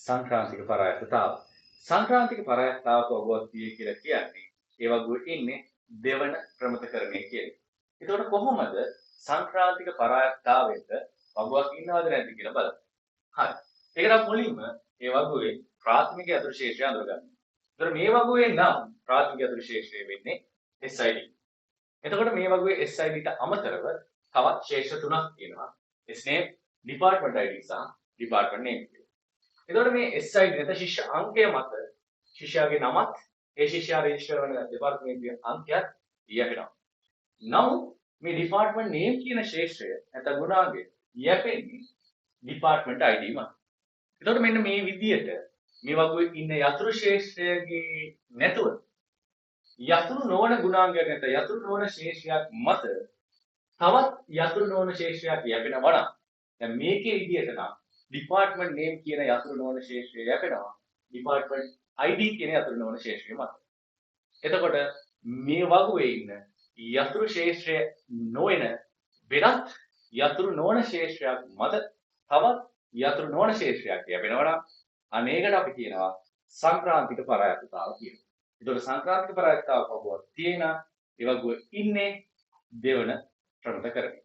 සංක්‍රාන්තික පරායත්තතාව. සංක්‍රාන්තික පරායත්තතාවක ඔබ තියේ කියලා කියන්නේ ඒ වගේ ඉන්නේ දෙවන ප්‍රමතකරණය කියන්නේ. එතකොට කොහොමද සංක්‍රාන්තික පරායත්තතාවෙට වගුවක් ඉන්නවද නැද්ද කියලා බලන්න. හරි. ඒකට මුලින්ම ඒ වගුවේ ප්‍රාථමික යතුරු ශේෂ්ත්‍රය අඳුරගන්න. ඒතර මේ වගුවේ නම් ප්‍රාථමික යතුරු ශේෂ්ත්‍රය වෙන්නේ SID. එතකොට මේ වගුවේ SID ට අමතරව තවත් ශේෂ්ත්‍ර තුනක් තියෙනවා. SNAME, department ID සහ department name කියලා. එතකොට මේ SID නැත්නම් ශිෂ්‍ය අංකය මත ශිෂ්‍යයාගේ නමත් ඒ ශිෂ්‍යයා රෙජිස්ටර් වන දෙපාර්තමේන්තුවේ අංකයත් යැපෙනවා. නමුත් මේ department name කියන ශේෂ්ත්‍රය නැත්නම් ගුණාංගය යැපෙන්නේ department ID මත. එතකොට මෙන්න මේ විදිහට මේ වගේ ඉන්න යතුරු ශේෂ්ත්‍රයගේ නැතුව යතුරු නොවන ගුණාංගයක් නැත්නම් යතුරු නොවන ශේෂ්ත්‍රයක් මත තවත් යතුරු නොවන ශේෂ්ත්‍රයක් යැපෙනවා නම් දැන් මේකේ විදිහට නම් department name කියන යතුරු නොවන ශේෂ්ත්‍රය යැපෙනවා department ID කියන යතුරු නොවන ශේෂ්ත්‍රය මත. එතකොට මේ වගුවේ ඉන්න යතුරු ශේෂ්ත්‍රය නොවන වෙනත් යතුරු නොවන ශේෂ්ත්‍රයක් මත තවත් යතුරු නොවන ශේෂ්ත්‍රයක් යැපෙනවා නම් අනේකට අපි කියනවා සංක්‍රාන්තික පරායත්තතාව කියලා. ඒතකොට සංක්‍රාන්තික පරායත්තතාව කවුරුත් තියෙන ඒ වගේ ඉන්නේ දෙවන ප්‍රමතකරණය.